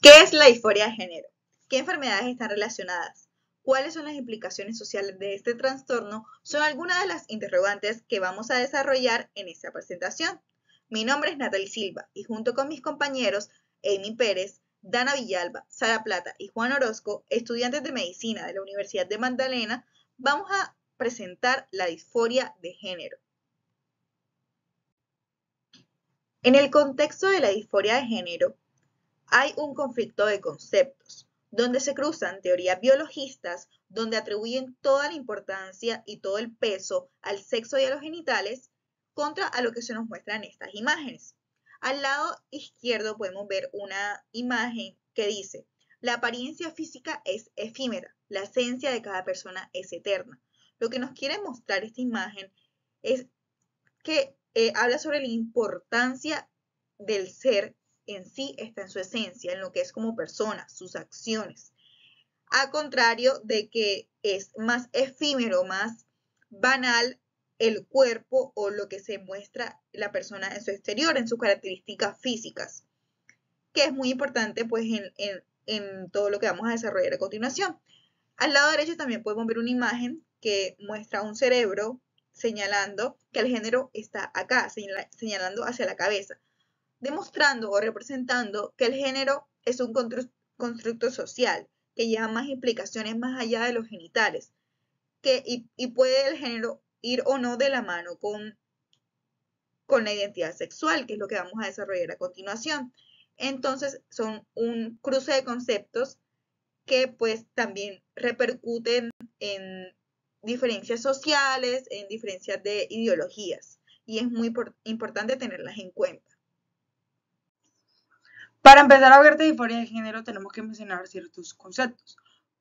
¿Qué es la disforia de género? ¿Qué enfermedades están relacionadas? ¿Cuáles son las implicaciones sociales de este trastorno? Son algunas de las interrogantes que vamos a desarrollar en esta presentación. Mi nombre es Natalie Silva y junto con mis compañeros Amy Pérez, Dana Villalba, Sara Plata y Juan Orozco, estudiantes de medicina de la Universidad de Magdalena, vamos a presentar la disforia de género. En el contexto de la disforia de género, hay un conflicto de conceptos, donde se cruzan teorías biologistas, donde atribuyen toda la importancia y todo el peso al sexo y a los genitales, contra a lo que se nos muestra en estas imágenes. Al lado izquierdo podemos ver una imagen que dice: la apariencia física es efímera, la esencia de cada persona es eterna. Lo que nos quiere mostrar esta imagen es que habla sobre la importancia del ser en sí, está en su esencia, en lo que es como persona, sus acciones. A contrario de que es más efímero, más banal el cuerpo o lo que se muestra la persona en su exterior, en sus características físicas, que es muy importante pues en todo lo que vamos a desarrollar a continuación. Al lado derecho también podemos ver una imagen que muestra un cerebro señalando que el género está acá, señalando hacia la cabeza, demostrando o representando que el género es un constructo social que lleva más implicaciones más allá de los genitales, y puede el género ir o no de la mano con la identidad sexual, que es lo que vamos a desarrollar a continuación. Entonces son un cruce de conceptos que pues también repercuten en diferencias sociales, en diferencias de ideologías, y es muy importante tenerlas en cuenta. Para empezar a hablar de disforia de género tenemos que mencionar ciertos conceptos.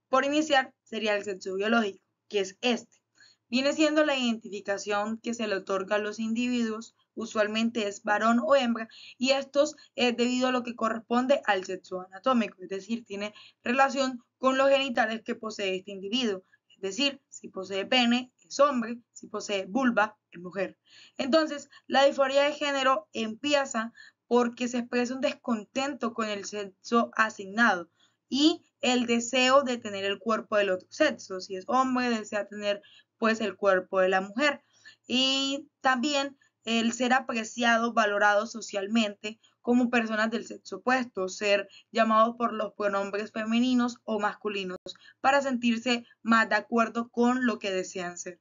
Por iniciar sería el sexo biológico, que es este. Viene siendo la identificación que se le otorga a los individuos, usualmente es varón o hembra, y estos es debido a lo que corresponde al sexo anatómico, es decir, tiene relación con los genitales que posee este individuo. Es decir, si posee pene, es hombre, si posee vulva, es mujer. Entonces, la disforia de género empieza porque se expresa un descontento con el sexo asignado y el deseo de tener el cuerpo del otro sexo. Si es hombre, desea tener pues el cuerpo de la mujer. Y también el ser apreciado, valorado socialmente como personas del sexo opuesto, ser llamados por los pronombres femeninos o masculinos para sentirse más de acuerdo con lo que desean ser.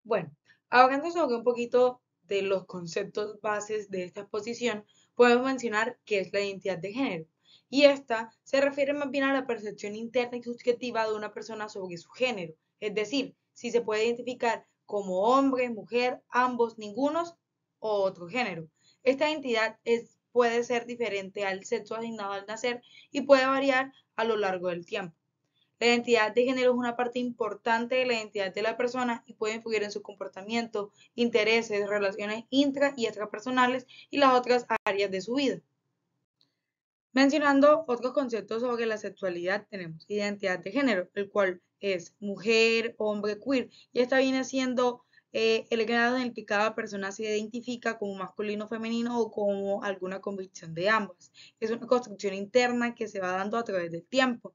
Bueno, hablando sobre un poquito de los conceptos bases de esta exposición, podemos mencionar qué es la identidad de género. Y esta se refiere más bien a la percepción interna y subjetiva de una persona sobre su género, es decir, si se puede identificar como hombre, mujer, ambos, ningunos o otro género. Esta identidad puede ser diferente al sexo asignado al nacer y puede variar a lo largo del tiempo. La identidad de género es una parte importante de la identidad de la persona y puede influir en su comportamiento, intereses, relaciones intra y extrapersonales y las otras áreas de su vida. Mencionando otros conceptos sobre la sexualidad, tenemos identidad de género, el cual es mujer, hombre, queer, y esta viene siendo el grado en el que cada persona se identifica como masculino, femenino o como alguna convicción de ambas. Es una construcción interna que se va dando a través del tiempo.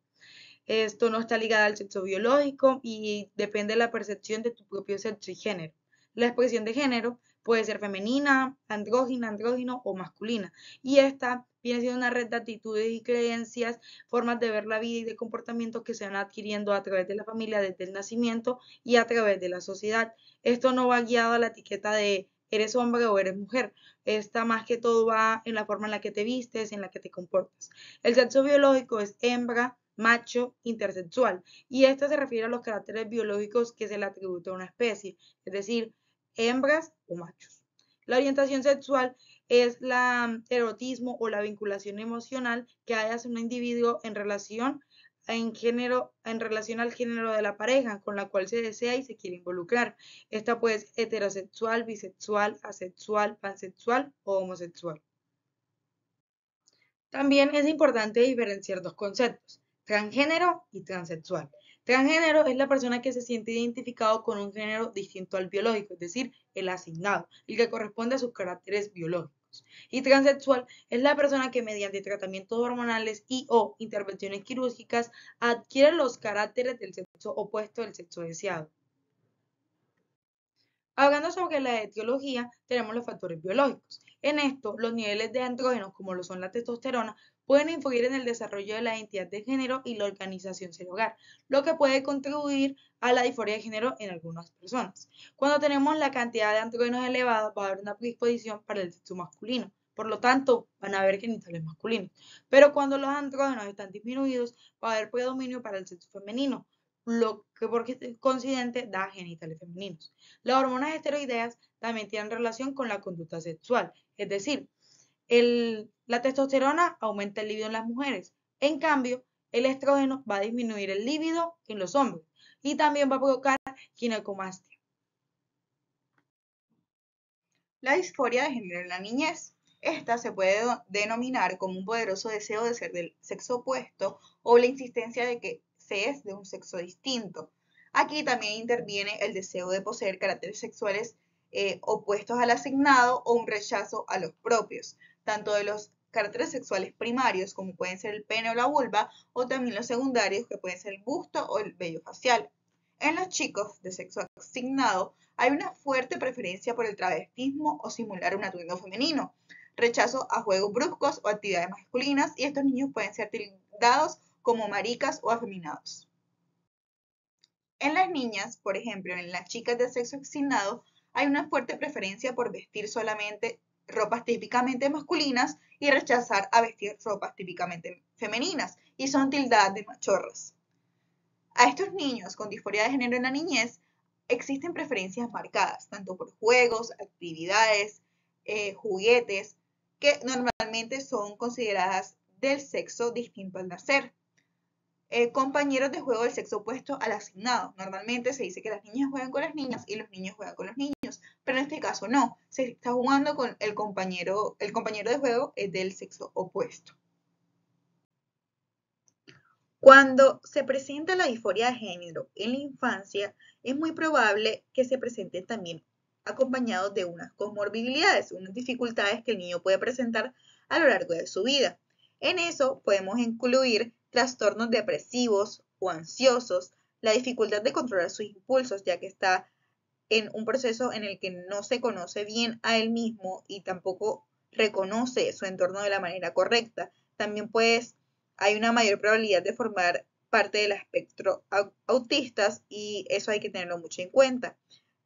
Esto no está ligado al sexo biológico y depende de la percepción de tu propio sexo y género. La expresión de género puede ser femenina, andrógina, andrógino o masculina. Y esta viene siendo una red de actitudes y creencias, formas de ver la vida y de comportamientos que se van adquiriendo a través de la familia desde el nacimiento y a través de la sociedad. Esto no va guiado a la etiqueta de eres hombre o eres mujer. Esta más que todo va en la forma en la que te vistes, en la que te comportas. El sexo biológico es hembra, macho, intersexual, y esta se refiere a los caracteres biológicos que se le atribuyen a una especie, es decir, hembras o machos. La orientación sexual es el erotismo o la vinculación emocional que hay hacia un individuo en relación al género de la pareja con la cual se desea y se quiere involucrar. Esta puede ser heterosexual, bisexual, asexual, pansexual o homosexual. También es importante diferenciar dos conceptos: transgénero y transexual. Transgénero es la persona que se siente identificado con un género distinto al biológico, es decir, el asignado, el que corresponde a sus caracteres biológicos. biológicos. Y transexual es la persona que mediante tratamientos hormonales y o intervenciones quirúrgicas adquiere los caracteres del sexo opuesto del sexo deseado. Hablando sobre la etiología, tenemos los factores biológicos. En esto, los niveles de andrógenos, como lo son la testosterona, pueden influir en el desarrollo de la identidad de género y la organización celular, lo que puede contribuir a la disforia de género en algunas personas. Cuando tenemos la cantidad de andrógenos elevada, va a haber una predisposición para el sexo masculino. Por lo tanto, van a haber genitales masculinos. Pero cuando los andrógenos están disminuidos, va a haber predominio para el sexo femenino, lo que por coincidente da genitales femeninos. Las hormonas esteroideas también tienen relación con la conducta sexual, es decir, la testosterona aumenta el libido en las mujeres, en cambio, el estrógeno va a disminuir el libido en los hombres y también va a provocar ginecomastia. La disforia de género en la niñez. Esta se puede denominar como un poderoso deseo de ser del sexo opuesto o la insistencia de que se es de un sexo distinto. Aquí también interviene el deseo de poseer caracteres sexuales opuestos al asignado o un rechazo a los propios, tanto de los caracteres sexuales primarios, como pueden ser el pene o la vulva, o también los secundarios, que pueden ser el busto o el vello facial. En los chicos de sexo asignado hay una fuerte preferencia por el travestismo o simular un atuendo femenino, rechazo a juegos bruscos o actividades masculinas, y estos niños pueden ser tildados como maricas o afeminados. En las niñas, por ejemplo, en las chicas de sexo asignado, hay una fuerte preferencia por vestir solamente ropas típicamente masculinas y rechazar a vestir ropas típicamente femeninas, y son tildadas de machorras. A estos niños con disforia de género en la niñez existen preferencias marcadas, tanto por juegos, actividades, juguetes, que normalmente son consideradas del sexo distinto al nacer. Compañeros de juego del sexo opuesto al asignado. Normalmente se dice que las niñas juegan con las niñas y los niños juegan con los niños, pero en este caso no, se está jugando con el compañero de juego es del sexo opuesto. Cuando se presenta la disforia de género en la infancia, es muy probable que se presente también acompañado de unas comorbilidades, unas dificultades que el niño puede presentar a lo largo de su vida. En eso podemos incluir trastornos depresivos o ansiosos, la dificultad de controlar sus impulsos, ya que está en un proceso en el que no se conoce bien a él mismo y tampoco reconoce su entorno de la manera correcta. También pues hay una mayor probabilidad de formar parte del espectro autistas y eso hay que tenerlo mucho en cuenta.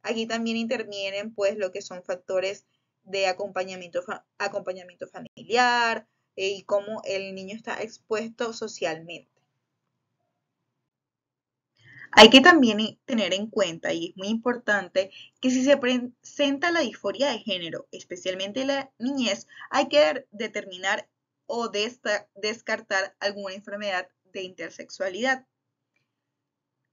Aquí también intervienen pues lo que son factores de acompañamiento familiar y cómo el niño está expuesto socialmente. Hay que también tener en cuenta, y es muy importante, que si se presenta la disforia de género, especialmente en la niñez, hay que determinar o descartar alguna enfermedad de intersexualidad,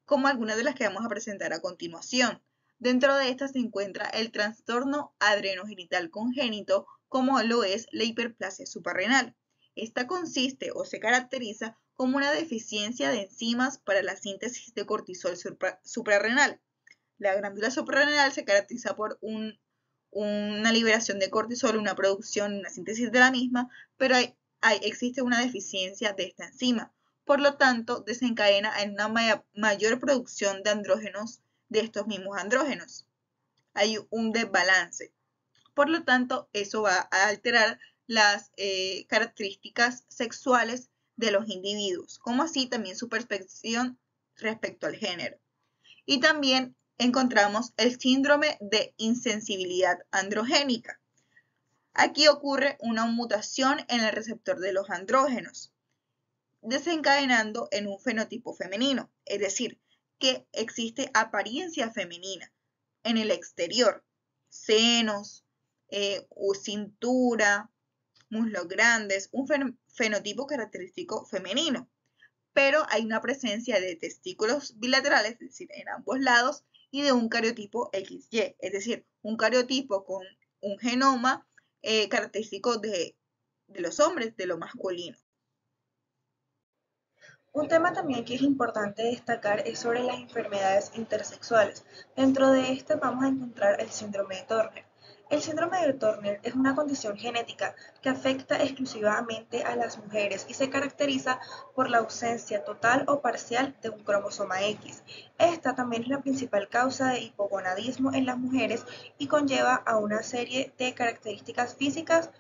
como algunas de las que vamos a presentar a continuación. Dentro de estas se encuentra el trastorno adrenogenital congénito, como lo es la hiperplasia suprarrenal. Esta consiste o se caracteriza como una deficiencia de enzimas para la síntesis de cortisol suprarrenal. La glándula suprarrenal se caracteriza por una liberación de cortisol, una producción, una síntesis de la misma, pero existe una deficiencia de esta enzima. Por lo tanto, desencadena en una mayor producción de andrógenos, de estos mismos andrógenos. Hay un desbalance. Por lo tanto, eso va a alterar las características sexuales de los individuos, como así también su percepción respecto al género. Y también encontramos el síndrome de insensibilidad androgénica. Aquí ocurre una mutación en el receptor de los andrógenos, desencadenando en un fenotipo femenino, es decir, que existe apariencia femenina en el exterior, senos, cintura, muslos grandes, un fenotipo característico femenino, pero hay una presencia de testículos bilaterales, es decir, en ambos lados, y de un cariotipo XY, es decir, un cariotipo con un genoma característico de los hombres, de lo masculino. Un tema también que es importante destacar es sobre las enfermedades intersexuales. Dentro de este vamos a encontrar el síndrome de Turner. El síndrome de Turner es una condición genética que afecta exclusivamente a las mujeres y se caracteriza por la ausencia total o parcial de un cromosoma X. Esta también es la principal causa de hipogonadismo en las mujeres y conlleva a una serie de características físicas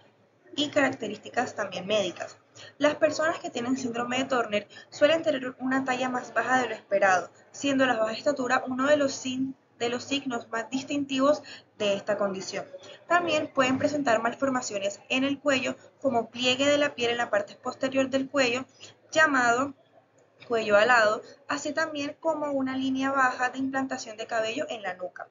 y características también médicas. Las personas que tienen síndrome de Turner suelen tener una talla más baja de lo esperado, siendo la baja estatura uno de los signos más distintivos de esta condición. También pueden presentar malformaciones en el cuello, como pliegue de la piel en la parte posterior del cuello, llamado cuello alado, así también como una línea baja de implantación de cabello en la nuca.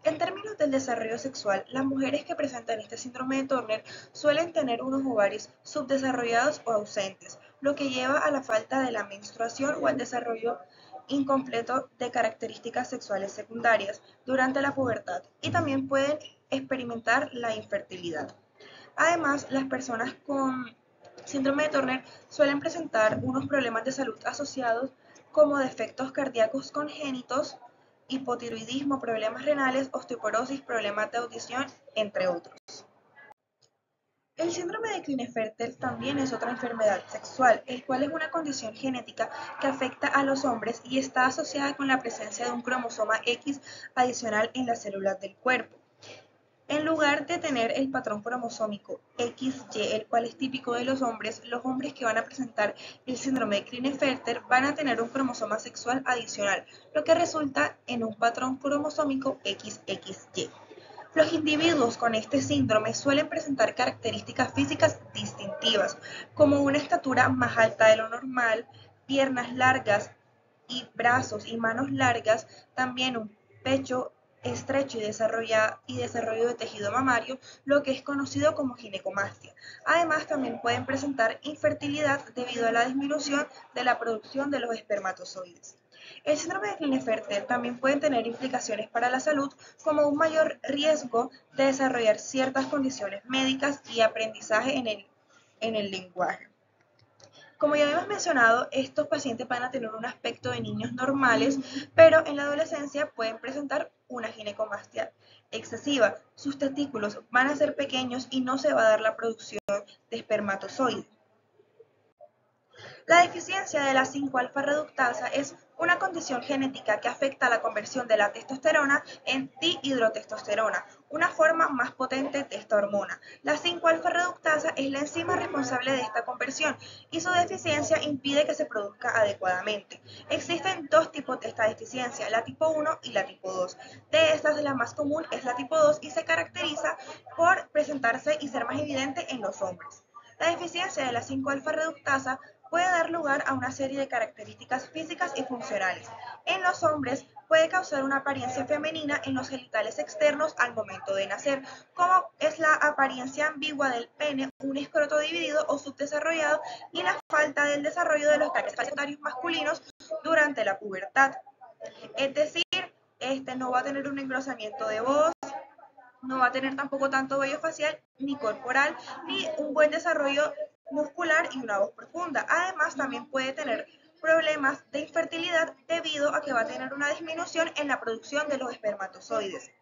En términos del desarrollo sexual, las mujeres que presentan este síndrome de Turner suelen tener unos ovarios subdesarrollados o ausentes, lo que lleva a la falta de la menstruación o al desarrollo incompleto de características sexuales secundarias durante la pubertad, y también pueden experimentar la infertilidad. Además, las personas con síndrome de Turner suelen presentar unos problemas de salud asociados, como defectos cardíacos congénitos, hipotiroidismo, problemas renales, osteoporosis, problemas de audición, entre otros. El síndrome de Klinefelter también es otra enfermedad sexual, el cual es una condición genética que afecta a los hombres y está asociada con la presencia de un cromosoma X adicional en las células del cuerpo. En lugar de tener el patrón cromosómico XY, el cual es típico de los hombres que van a presentar el síndrome de Klinefelter van a tener un cromosoma sexual adicional, lo que resulta en un patrón cromosómico XXY. Los individuos con este síndrome suelen presentar características físicas distintivas, como una estatura más alta de lo normal, piernas largas y brazos y manos largas, también un pecho estrecho y desarrollo de tejido mamario, lo que es conocido como ginecomastia. Además, también pueden presentar infertilidad debido a la disminución de la producción de los espermatozoides. El síndrome de Klinefelter también puede tener implicaciones para la salud, como un mayor riesgo de desarrollar ciertas condiciones médicas y aprendizaje en el lenguaje. Como ya hemos mencionado, estos pacientes van a tener un aspecto de niños normales, pero en la adolescencia pueden presentar una ginecomastia excesiva. Sus testículos van a ser pequeños y no se va a dar la producción de espermatozoides. La deficiencia de la 5-alfa reductasa es una condición genética que afecta la conversión de la testosterona en dihidrotestosterona, una forma más potente de esta hormona. La 5-alfa reductasa es la enzima responsable de esta conversión y su deficiencia impide que se produzca adecuadamente. Existen dos tipos de esta deficiencia, la tipo 1 y la tipo 2. De estas, la más común es la tipo 2 y se caracteriza por presentarse y ser más evidente en los hombres. La deficiencia de la 5-alfa reductasa puede dar lugar a una serie de características físicas y funcionales. En los hombres puede causar una apariencia femenina en los genitales externos al momento de nacer, como es la apariencia ambigua del pene, un escroto dividido o subdesarrollado y la falta del desarrollo de los caracteres secundarios masculinos durante la pubertad. Es decir, no va a tener un engrosamiento de voz, no va a tener tampoco tanto vello facial ni corporal, ni un buen desarrollo muscular y una voz profunda. Además, también puede tener problemas de infertilidad debido a que va a tener una disminución en la producción de los espermatozoides.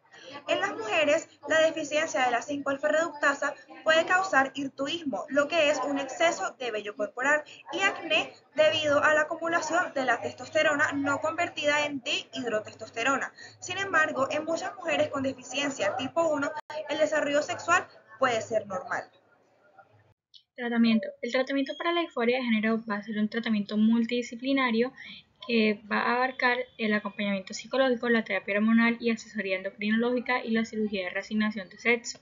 En las mujeres, la deficiencia de la 5-alfa reductasa puede causar hirsutismo, lo que es un exceso de vello corporal, y acné debido a la acumulación de la testosterona no convertida en dihidrotestosterona. Sin embargo, en muchas mujeres con deficiencia tipo 1, el desarrollo sexual puede ser normal. Tratamiento. El tratamiento para la disforia de género va a ser un tratamiento multidisciplinario que va a abarcar el acompañamiento psicológico, la terapia hormonal y asesoría endocrinológica y la cirugía de reasignación de sexo.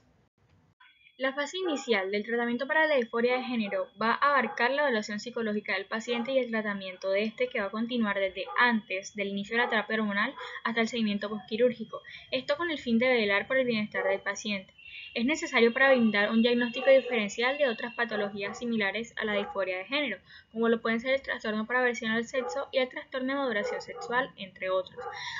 La fase inicial del tratamiento para la disforia de género va a abarcar la evaluación psicológica del paciente y el tratamiento de este, que va a continuar desde antes del inicio de la terapia hormonal hasta el seguimiento postquirúrgico, esto con el fin de velar por el bienestar del paciente. Es necesario para brindar un diagnóstico diferencial de otras patologías similares a la disforia de género, como lo pueden ser el trastorno por aversión al sexo y el trastorno de maduración sexual, entre otros.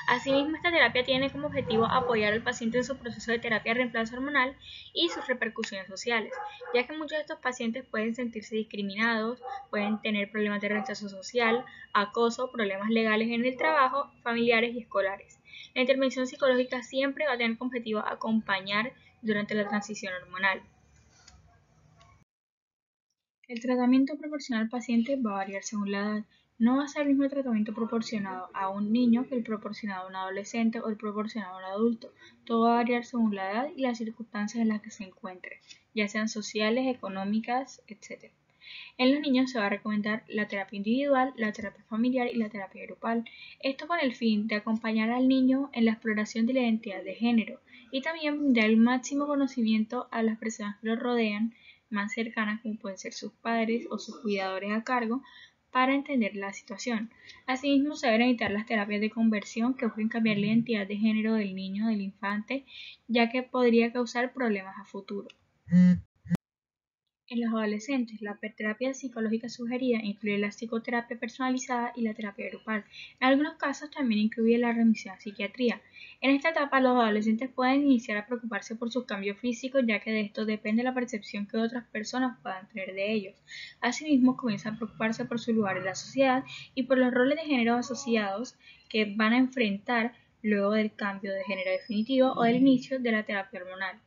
Asimismo, esta terapia tiene como objetivo apoyar al paciente en su proceso de terapia de reemplazo hormonal y sus repercusiones sociales, ya que muchos de estos pacientes pueden sentirse discriminados, pueden tener problemas de rechazo social, acoso, problemas legales en el trabajo, familiares y escolares. La intervención psicológica siempre va a tener como objetivo acompañar durante la transición hormonal. El tratamiento proporcionado al paciente va a variar según la edad. No va a ser el mismo tratamiento proporcionado a un niño que el proporcionado a un adolescente o el proporcionado a un adulto. Todo va a variar según la edad y las circunstancias en las que se encuentre, ya sean sociales, económicas, etc. En los niños se va a recomendar la terapia individual, la terapia familiar y la terapia grupal. Esto con el fin de acompañar al niño en la exploración de la identidad de género y también brindar el máximo conocimiento a las personas que lo rodean, más cercanas como pueden ser sus padres o sus cuidadores a cargo, para entender la situación. Asimismo, se deben evitar las terapias de conversión que busquen cambiar la identidad de género del niño o del infante, ya que podría causar problemas a futuro. En los adolescentes, la terapia psicológica sugerida incluye la psicoterapia personalizada y la terapia grupal. En algunos casos también incluye la remisión a psiquiatría. En esta etapa, los adolescentes pueden iniciar a preocuparse por sus cambios físicos, ya que de esto depende la percepción que otras personas puedan tener de ellos. Asimismo, comienzan a preocuparse por su lugar en la sociedad y por los roles de género asociados que van a enfrentar luego del cambio de género definitivo o del inicio de la terapia hormonal.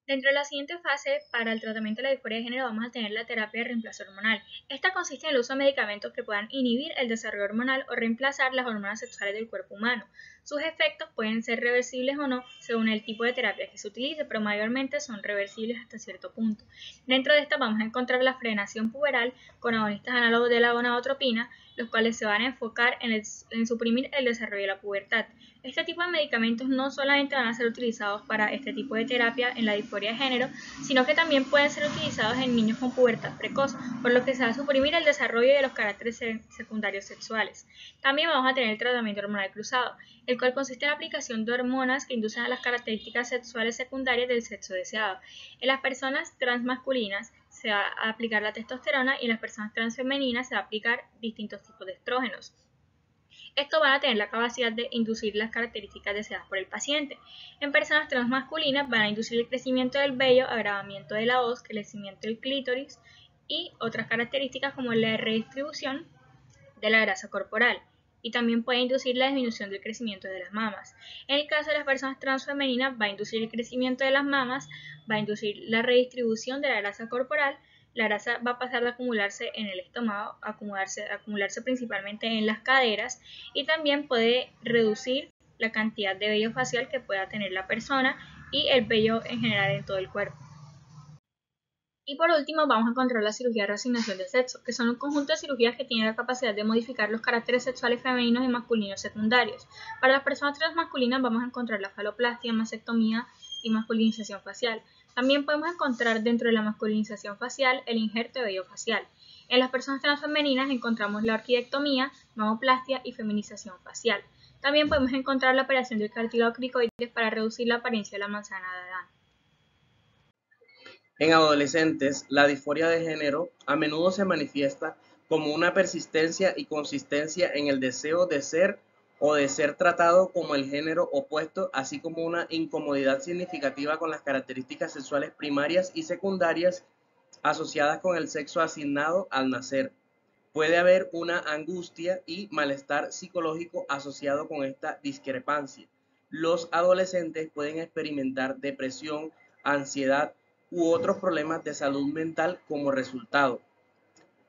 Dentro de la siguiente fase, para el tratamiento de la disforia de género, vamos a tener la terapia de reemplazo hormonal. Esta consiste en el uso de medicamentos que puedan inhibir el desarrollo hormonal o reemplazar las hormonas sexuales del cuerpo humano. Sus efectos pueden ser reversibles o no, según el tipo de terapia que se utilice, pero mayormente son reversibles hasta cierto punto. Dentro de esta vamos a encontrar la frenación puberal con agonistas análogos de la gonadotropina, los cuales se van a enfocar en suprimir el desarrollo de la pubertad. Este tipo de medicamentos no solamente van a ser utilizados para este tipo de terapia en la disforia de género, sino que también pueden ser utilizados en niños con pubertad precoz, por lo que se va a suprimir el desarrollo de los caracteres secundarios sexuales. También vamos a tener el tratamiento hormonal cruzado, el cual consiste en la aplicación de hormonas que inducen a las características sexuales secundarias del sexo deseado. En las personas transmasculinas se va a aplicar la testosterona y en las personas transfemeninas se va a aplicar distintos tipos de estrógenos. Estos van a tener la capacidad de inducir las características deseadas por el paciente. En personas transmasculinas van a inducir el crecimiento del vello, agravamiento de la voz, crecimiento del clítoris y otras características como la redistribución de la grasa corporal. Y también puede inducir la disminución del crecimiento de las mamas. En el caso de las personas transfemeninas va a inducir el crecimiento de las mamas, va a inducir la redistribución de la grasa corporal. La grasa va a pasar de acumularse en el estómago, a acumularse principalmente en las caderas y también puede reducir la cantidad de vello facial que pueda tener la persona y el vello en general en todo el cuerpo. Y por último vamos a encontrar la cirugía de reasignación de sexo, que son un conjunto de cirugías que tienen la capacidad de modificar los caracteres sexuales femeninos y masculinos secundarios. Para las personas transmasculinas vamos a encontrar la faloplastia, mastectomía y masculinización facial. También podemos encontrar dentro de la masculinización facial el injerto de vello facial. En las personas transfemeninas encontramos la orquidectomía, mamoplastia y feminización facial. También podemos encontrar la operación del cartílago cricoides para reducir la apariencia de la manzana de Adán. En adolescentes, la disforia de género a menudo se manifiesta como una persistencia y consistencia en el deseo de ser o de ser tratado como el género opuesto, así como una incomodidad significativa con las características sexuales primarias y secundarias asociadas con el sexo asignado al nacer. Puede haber una angustia y malestar psicológico asociado con esta discrepancia. Los adolescentes pueden experimentar depresión, ansiedad u otros problemas de salud mental como resultado.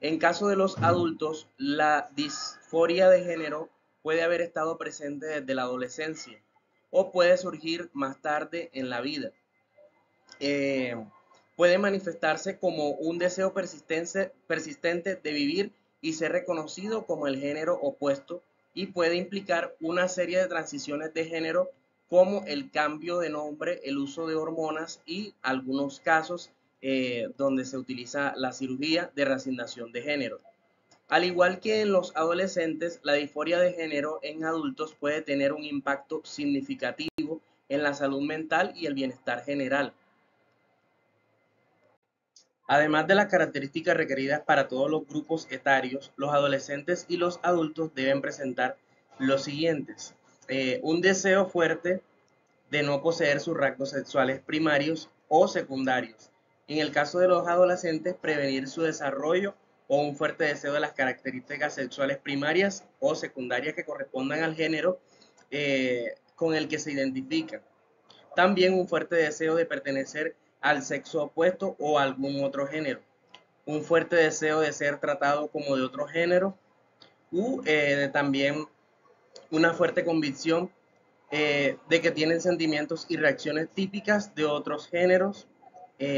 En caso de los adultos, la disforia de género puede haber estado presente desde la adolescencia o puede surgir más tarde en la vida. Puede manifestarse como un deseo persistente de vivir y ser reconocido como el género opuesto y puede implicar una serie de transiciones de género como el cambio de nombre, el uso de hormonas y algunos casos donde se utiliza la cirugía de reasignación de género. Al igual que en los adolescentes, la disforia de género en adultos puede tener un impacto significativo en la salud mental y el bienestar general. Además de las características requeridas para todos los grupos etarios, los adolescentes y los adultos deben presentar los siguientes. Un deseo fuerte de no poseer sus rasgos sexuales primarios o secundarios. En el caso de los adolescentes, prevenir su desarrollo o un fuerte deseo de las características sexuales primarias o secundarias que correspondan al género con el que se identifican. También un fuerte deseo de pertenecer al sexo opuesto o a algún otro género. Un fuerte deseo de ser tratado como de otro género. También una fuerte convicción de que tienen sentimientos y reacciones típicas de otros géneros.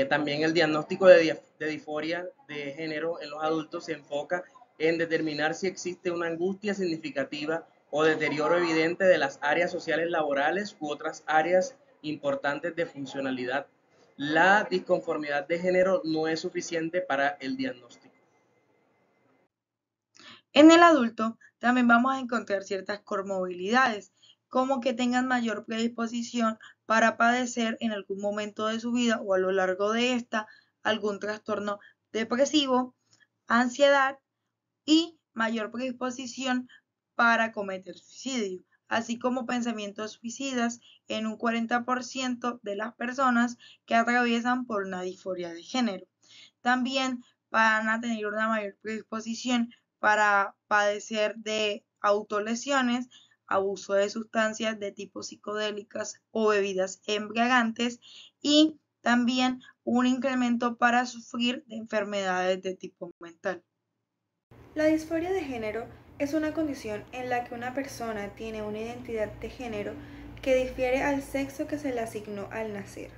También el diagnóstico de disforia de género en los adultos se enfoca en determinar si existe una angustia significativa o deterioro evidente de las áreas sociales laborales u otras áreas importantes de funcionalidad. La disconformidad de género no es suficiente para el diagnóstico. En el adulto también vamos a encontrar ciertas comorbilidades, como que tengan mayor predisposición para padecer en algún momento de su vida o a lo largo de esta algún trastorno depresivo, ansiedad y mayor predisposición para cometer suicidio, así como pensamientos suicidas en un 40% de las personas que atraviesan por una disforia de género. También van a tener una mayor predisposición para padecer de autolesiones, abuso de sustancias de tipo psicodélicas o bebidas embriagantes y también un incremento para sufrir de enfermedades de tipo mental. La disforia de género es una condición en la que una persona tiene una identidad de género que difiere al sexo que se le asignó al nacer.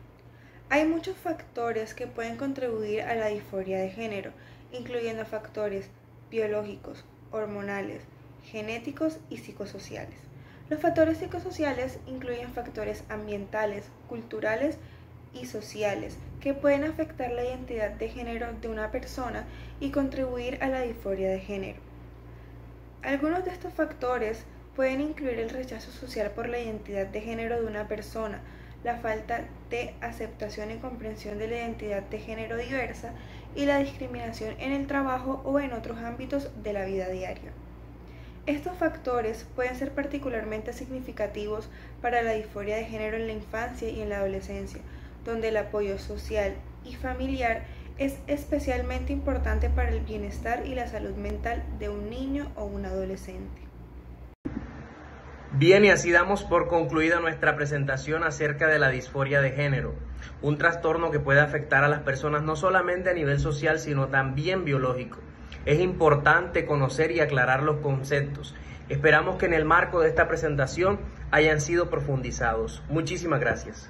Hay muchos factores que pueden contribuir a la disforia de género, incluyendo factores biológicos, hormonales, genéticos y psicosociales. Los factores psicosociales incluyen factores ambientales, culturales y sociales que pueden afectar la identidad de género de una persona y contribuir a la disforia de género. Algunos de estos factores pueden incluir el rechazo social por la identidad de género de una persona, la falta de aceptación y comprensión de la identidad de género diversa y la discriminación en el trabajo o en otros ámbitos de la vida diaria. Estos factores pueden ser particularmente significativos para la disforia de género en la infancia y en la adolescencia, donde el apoyo social y familiar es especialmente importante para el bienestar y la salud mental de un niño o un adolescente. Bien, y así damos por concluida nuestra presentación acerca de la disforia de género, un trastorno que puede afectar a las personas no solamente a nivel social, sino también biológico. Es importante conocer y aclarar los conceptos. Esperamos que en el marco de esta presentación hayan sido profundizados. Muchísimas gracias.